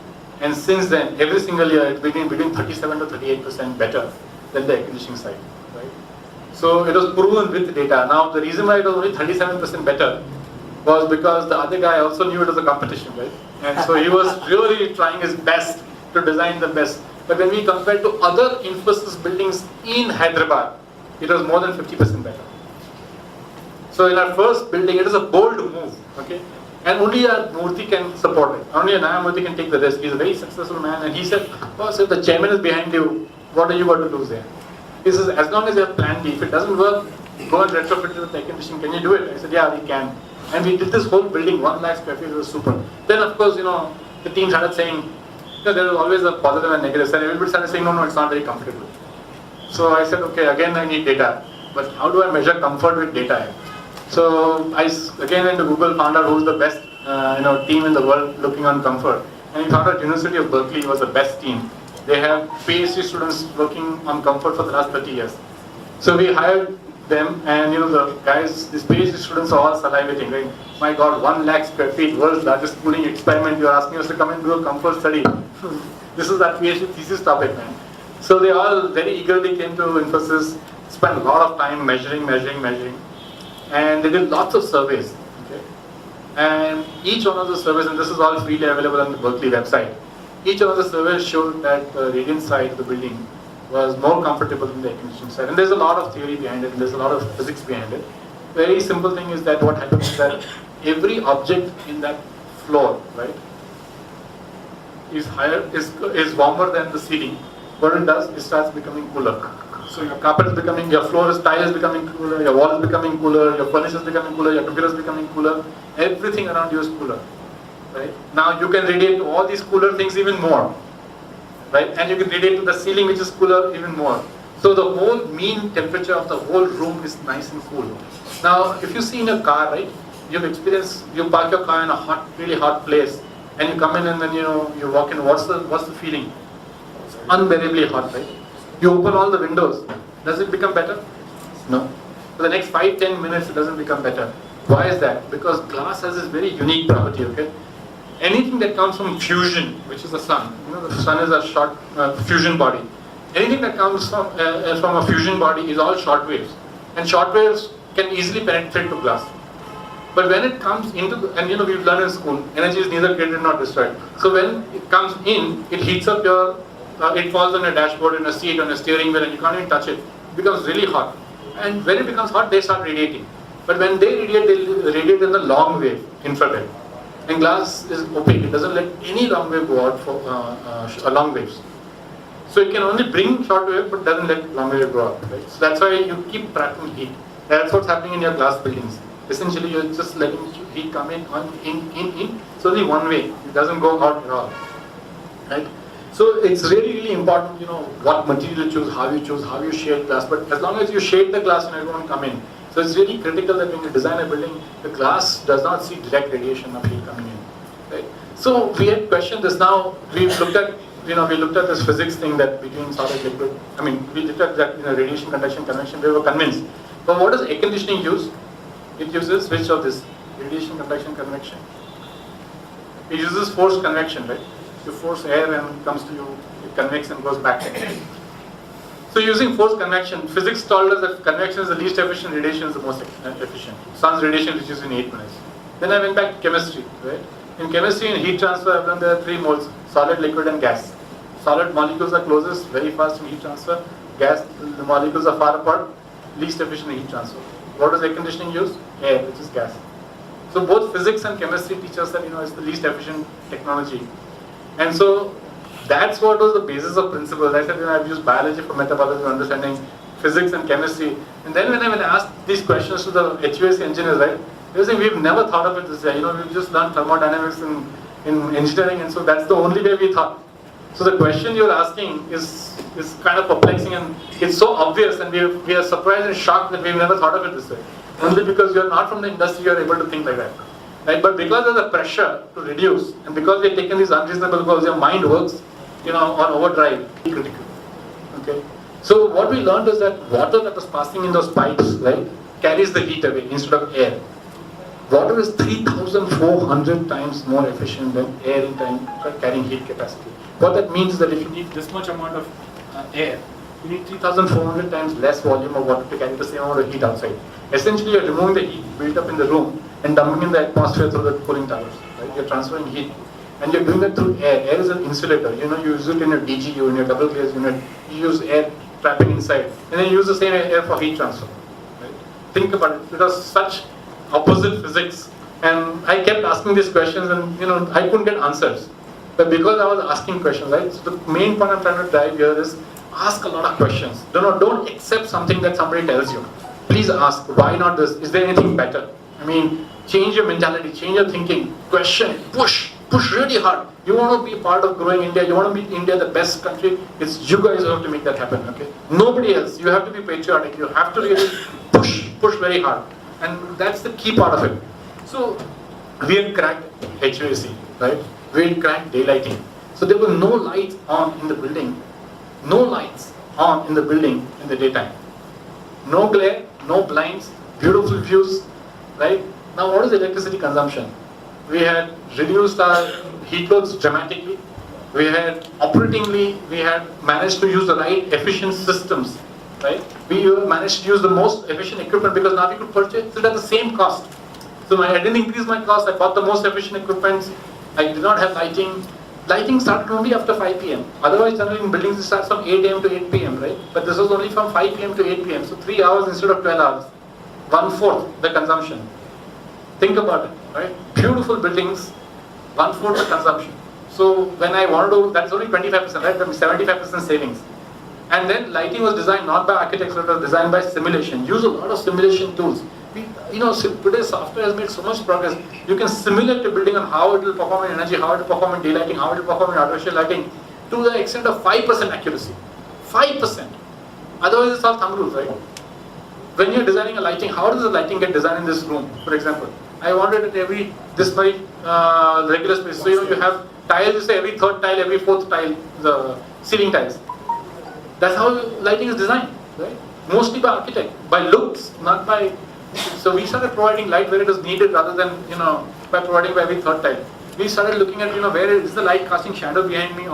And since then, every single year, it's been between 37 to 38% better than the air conditioning side. Right? So it was proven with data. Now, the reason why it was only 37% better was because the other guy also knew it was a competition, right? And so he was really trying his best to design the best. But when we compared to other Infosys buildings in Hyderabad, it was more than 50% better. So in our first building, it is a bold move, okay? And only a Murthy can support it. Only a Naya Murthy can take the risk. He's a very successful man. And he said, "Oh, so if the chairman is behind you, what are you going to lose there?" He says, "As long as you have plan B, if it doesn't work, go and retrofit it with air conditioning. Can you do it?" I said, "Yeah, we can." And we did this whole building, 1 lakh square feet, it was super. Then of course, the team started saying, there was always a positive and negative side. Everybody started saying, no, it's not very comfortable. So I said, okay, again I need data. But how do I measure comfort with data? So I again went to Google, found out who's the best team in the world looking on comfort. And we found out University of Berkeley was the best team. They have PhD students working on comfort for the last 30 years. So we hired them, and the guys, these PhD students are all salivating, going, "My God, 1 lakh square feet, world's largest cooling experiment. You're asking us to come and do a comfort study." This is our PhD thesis topic, man. So they all very eagerly came to Infosys, spent a lot of time measuring, and they did lots of surveys. Okay? And each one of the surveys, and this is all freely available on the Berkeley website, each one of the surveys showed that the radiant side of the building was more comfortable than the air conditioning side. And there's a lot of theory behind it, and there's a lot of physics behind it. Very simple thing is that what happens is that every object in that floor, right, is warmer than the ceiling. What it does, it starts becoming cooler. So your carpet is becoming, your floor is, tile is becoming cooler, your wall is becoming cooler, your furniture is becoming cooler, your computer is becoming cooler. Everything around you is cooler. Right? Now you can radiate to all these cooler things even more. Right? And you can radiate to the ceiling, which is cooler even more. So the whole mean temperature of the whole room is nice and cool. Now, if you see in a car, right, you park your car in a really hot place, and you come in and then you walk in. What's the feeling? Unbearably hot, right? You open all the windows. Does it become better? No. For the next 5-10 minutes, it doesn't become better. Why is that? Because glass has this very unique property, okay? Anything that comes from fusion, which is the sun, the sun is a short fusion body. Anything that comes from a fusion body is all short waves. And short waves can easily penetrate to glass. But when it comes into, and we've learned in school, energy is neither created nor destroyed. So when it comes in, it heats up your, it falls on your dashboard, in a seat, on a steering wheel, and you can't even touch it. It becomes really hot. And when it becomes hot, they start radiating. But when they radiate in the long wave, infrared. And glass is opaque, it doesn't let any long wave go out for long waves. So it can only bring short wave, but doesn't let long wave go out. Right? So that's why you keep trapping heat. That's what's happening in your glass buildings. Essentially, you're just letting heat come in. It's only one way. It doesn't go out at all. Right? So it's really important, what material you choose, how you shade glass. But as long as you shade the glass and it won't come in. So it's really critical that when you design a building, the glass does not see direct radiation of heat coming in. Right? So we had questioned this. Now we've looked at, we looked at this physics thing that between solid liquid. I mean, we looked at that, radiation, conduction, convection. We were convinced. But what does air conditioning use? It uses which of this? Radiation, conduction, convection. It uses forced convection, right? You force air and it comes to you, it convects and goes back. So using forced convection, physics told us that convection is the least efficient, radiation is the most efficient. Sun's radiation is used in 8 minutes. Then I went back to chemistry, right? In chemistry and heat transfer, I've learned there are 3 modes, solid, liquid and gas. Solid molecules are closest, very fast in heat transfer. Gas, the molecules are far apart, least efficient in heat transfer. What does air conditioning use? Air, which is gas. So both physics and chemistry teach us that it's the least efficient technology. And so that's what was the basis of principles. I said I've used biology for metabolism, understanding physics and chemistry. And then when I asked these questions to the HVAC engineers, right, they were saying we've never thought of it this way. We've just learned thermodynamics in engineering, and so that's the only way we thought. So the question you're asking is kind of perplexing, and it's so obvious, and we are surprised and shocked that we've never thought of it this way. Only because you're not from the industry, you're able to think like that. Right? But because of the pressure to reduce, and because we've taken these unreasonable goals, your mind works, on overdrive, critical. Okay. So what we learned is that water that was passing in those pipes, right, carries the heat away instead of air. Water is 3,400 times more efficient than air in time carrying heat capacity. What that means is that if you need this much amount of air, you need 3,400 times less volume of water to carry the same amount of heat outside. Essentially, you're removing the heat built up in the room and dumping in the atmosphere through the cooling towers. Right? You're transferring heat. And you're doing that through air. Air is an insulator. You use it in your DGU, in your double glazed unit. You use air trapping inside. And then you use the same air for heat transfer. Right? Think about it. It was such opposite physics. And I kept asking these questions and I couldn't get answers. But because I was asking questions, right? So the main point I'm trying to drive here is ask a lot of questions. Don't accept something that somebody tells you. Please ask, why not this? Is there anything better? I mean, change your mentality, change your thinking, question, push really hard. You want to be a part of growing India, you want to make India the best country, it's you guys who have to make that happen, okay? Nobody else. You have to be patriotic, you have to really push very hard. And that's the key part of it. So, we had cracked HVAC, right? We had cracked daylighting. So there were no lights on in the building, no lights on in the building in the daytime. No glare, no blinds, beautiful views, right? Now what is electricity consumption? We had reduced our heat loads dramatically. We had we had managed to use the right efficient systems, right? We managed to use the most efficient equipment because now we could purchase it at the same cost. So I didn't increase my cost, I bought the most efficient equipment, I did not have lighting. Lighting started only after 5 p.m. Otherwise, generally in buildings it starts from 8 a.m. to 8 p.m., right? But this was only from 5 p.m. to 8 p.m. So 3 hours instead of 12 hours. 1/4 the consumption. Think about it, right? Beautiful buildings, 1/4 the consumption. So when I wanted to, that's only 25%, right? That means 75% savings. And then lighting was designed not by architects, but it was designed by simulation. Use a lot of simulation tools. Today software has made so much progress. You can simulate a building on how it will perform in energy, how it will perform in daylighting, how it will perform in artificial lighting, to the extent of 5% accuracy. 5%. Otherwise, it's all thumb rules, right? When you're designing a lighting, how does the lighting get designed in this room, for example? I wanted it this by regular space. So you have tiles, you say every third tile, every fourth tile, the ceiling tiles. That's how lighting is designed, right? Mostly by architect, by looks, not by. So we started providing light where it was needed rather than by providing by every third time. We started looking at where is the light casting shadow behind me,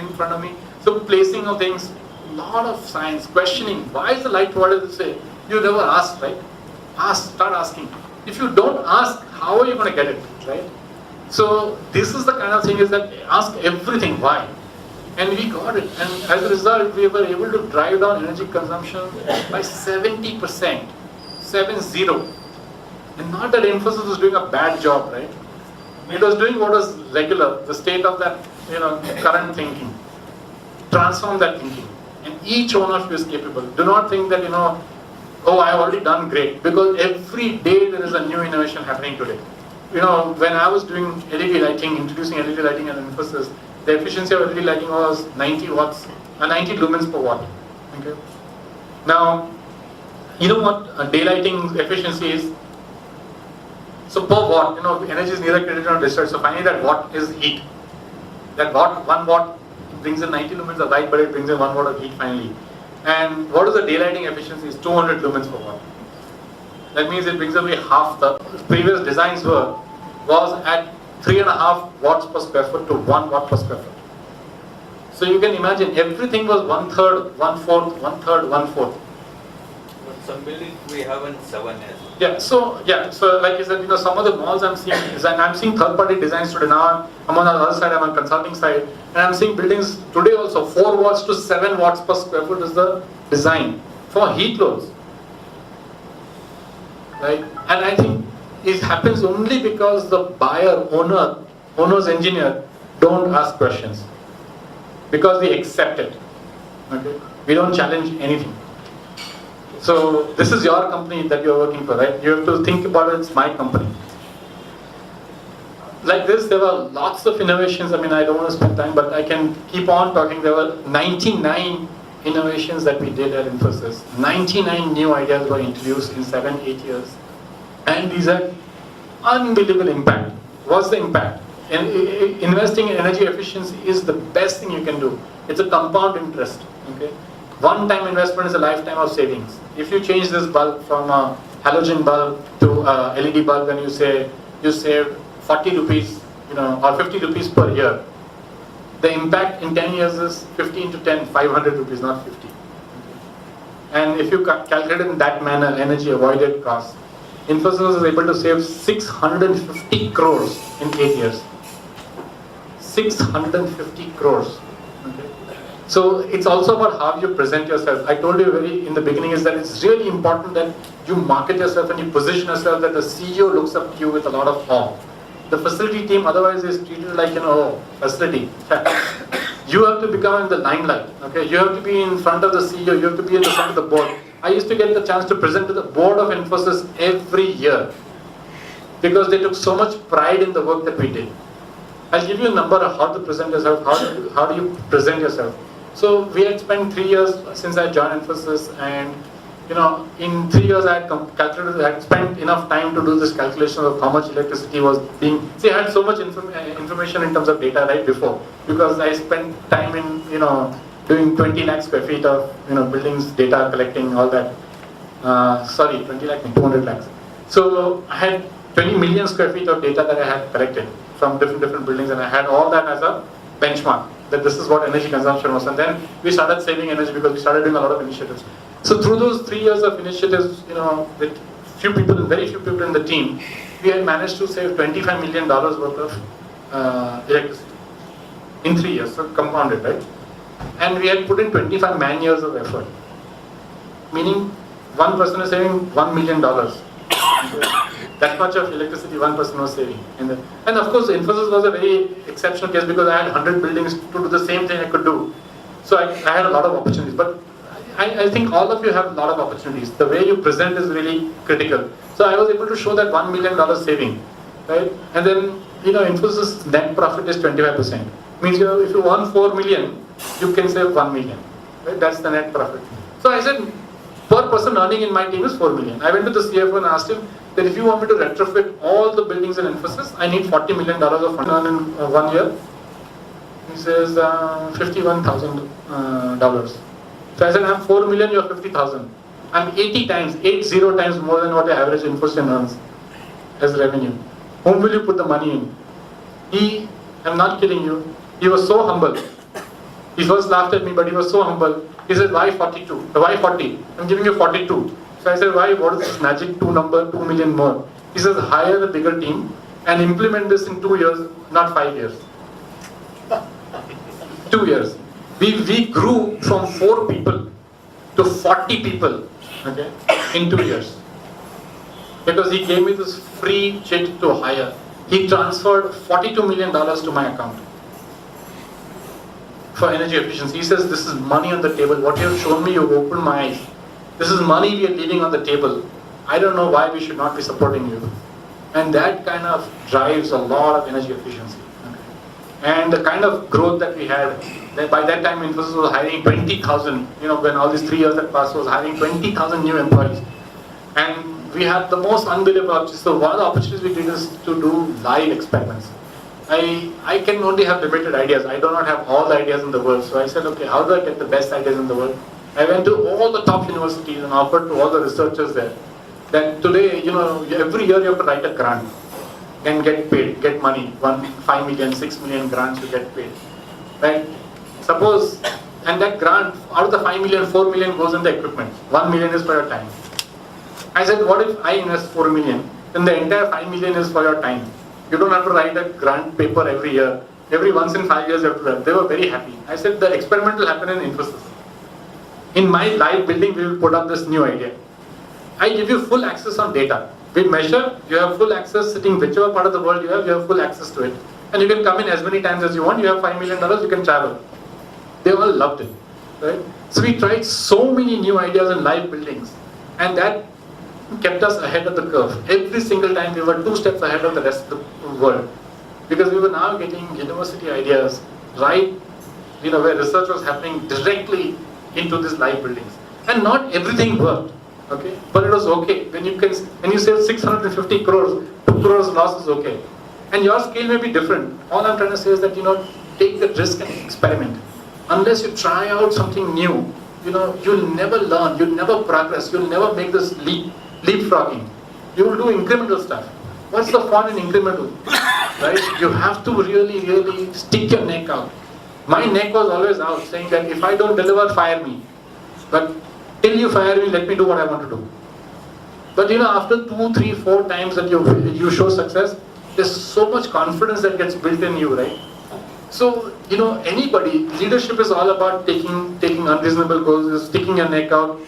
in front of me. So placing of things, lot of science, questioning. Why is the light provided this way? You never ask, right? Start asking. If you don't ask, how are you going to get it, right? So this is the kind of thing is that ask everything why. And we got it. And as a result, we were able to drive down energy consumption by 70%. 70. And not that Infosys was doing a bad job, right? It was doing what was regular, the state of that, current thinking. Transform that thinking. And each one of you is capable. Do not think that, oh, I have already done great. Because every day there is a new innovation happening today. When I was doing LED lighting, introducing LED lighting at Infosys, the efficiency of LED lighting was 90 watts, 90 lumens per watt. Okay. Now, you know what daylighting efficiency is? So per watt, energy is neither created nor destroyed. So finally, that watt is heat. That watt, 1 watt brings in 90 lumens of light, but it brings in 1 watt of heat finally. And what is the daylighting efficiency? Is 200 lumens per watt. That means it brings away half. The previous designs was at 3.5 watts per square foot to 1 watt per square foot. So you can imagine everything was 1/3, 1/4, 1/3, 1/4. But some buildings we have in 7 as well. So like you said, some of the malls I'm seeing third-party designs today. Now I'm on the other side, I'm on consulting side, and I'm seeing buildings today also 4 watts to 7 watts per square foot is the design for heat loads. Right? And I think it happens only because the owner's engineer don't ask questions. Because we accept it. Okay? We don't challenge anything. So this is your company that you're working for, right? You have to think about it, it's my company. Like this, there were lots of innovations. I don't want to spend time, but I can keep on talking. There were 99 innovations that we did at Infosys. 99 new ideas were introduced in 7-8 years. And these are unbelievable impact. What's the impact? And investing in energy efficiency is the best thing you can do. It's a compound interest. Okay? One-time investment is a lifetime of savings. If you change this bulb from a halogen bulb to a LED bulb, and you say you save 40 rupees, or 50 rupees per year, the impact in 10 years is 50 into 10, 500 rupees, not 50. And if you calculate it in that manner, energy avoided cost, Infosys is able to save 650 crores in 8 years. 650 crores. Okay. So it's also about how you present yourself. I told you in the beginning is that it's really important that you market yourself and you position yourself that the CEO looks up to you with a lot of awe. The facility team otherwise is treated like, facility. You have to become in the limelight. Okay, you have to be in front of the CEO. You have to be in the front of the board. I used to get the chance to present to the board of Infosys every year because they took so much pride in the work that we did. I'll give you a number of how to present yourself. How do you present yourself? So we had spent 3 years since I joined Infosys, and in 3 years I had spent enough time to do this calculation of how much electricity was being. See, I had so much information in terms of data right before because I spent time in doing 20 lakh square feet of buildings, data collecting, all that. 20 lakh, 200 lakhs. So I had 20 million square feet of data that I had collected from different buildings, and I had all that as a benchmark that this is what energy consumption was. And then we started saving energy because we started doing a lot of initiatives. So through those 3 years of initiatives, with very few people in the team, we had managed to save $25 million worth of electricity in 3 years, so compounded, right? And we had put in 25 man years of effort, meaning one person is saving $1 million. That much of electricity one person was saving. And of course, Infosys was a very exceptional case because I had 100 buildings to do the same thing I could do. So I had a lot of opportunities. But I think all of you have a lot of opportunities. The way you present is really critical. So I was able to show that $1 million saving, right? And then, Infosys net profit is 25%. Means if you earn 4 million, you can save 1 million, right? That's the net profit. So I said, per person earning in my team is 4 million. I went to the CFO and asked him that if you want me to retrofit all the buildings in Infosys, I need $40 million of fund earn in 1 year. He says $51,000. So I said, I'm 4 million, you're 50,000. I'm 80 times more than what the average Infosys earns as revenue. Whom will you put the money in? I'm not kidding you, he was so humble. He first laughed at me, but he was so humble. He said, why 42? Why 40? I'm giving you 42. So I said, why? What is this magic 2 number, 2 million more? He says, hire a bigger team and implement this in 2 years, not 5 years. 2 years. We grew from 4 people to 40 people, okay, in 2 years. Because he gave me this free check to hire. He transferred $42 million to my account for energy efficiency. He says, this is money on the table. What you have shown me, you've opened my eyes. This is money we are leaving on the table. I don't know why we should not be supporting you. And that kind of drives a lot of energy efficiency. And the kind of growth that we had, that by that time Infosys was hiring 20,000, when all these 3 years that passed, was hiring 20,000 new employees. And we had the most unbelievable opportunities. So one of the opportunities we did is to do live experiments. I can only have limited ideas. I do not have all the ideas in the world. So I said, okay, how do I get the best ideas in the world? I went to all the top universities and offered to all the researchers there that today, every year you have to write a grant and get paid, get money. 5 million, 6 million grants you get paid. Right? Suppose, and that grant, out of the 5 million, 4 million goes in the equipment. 1 million is for your time. I said, what if I invest 4 million? Then the entire 5 million is for your time. You don't have to write a grant paper every year. Every once in 5 years you have to write. They were very happy. I said, the experiment will happen in Infosys. In my live building, we will put up this new idea. I give you full access on data. We measure, you have full access sitting whichever part of the world you have full access to it. And you can come in as many times as you want. You have $5 million, you can travel. They all loved it. Right? So we tried so many new ideas in live buildings. And that kept us ahead of the curve. Every single time we were 2 steps ahead of the rest of the world. Because we were now getting university ideas, right, where research was happening directly into these live buildings. And not everything worked, okay? But it was okay. When you save 650 crores, 2 crores loss is okay. And your scale may be different. All I'm trying to say is that, take the risk and experiment. Unless you try out something new, you'll never learn, you'll never progress, you'll never make this leapfrogging. You will do incremental stuff. What's the fun in incremental? Right? You have to really, really stick your neck out. My neck was always out, saying that if I don't deliver, fire me. But till you fire me, let me do what I want to do. But after 2, 3, 4 times that you show success, there's so much confidence that gets built in you, right? So, anybody, leadership is all about taking unreasonable goals, sticking your neck out,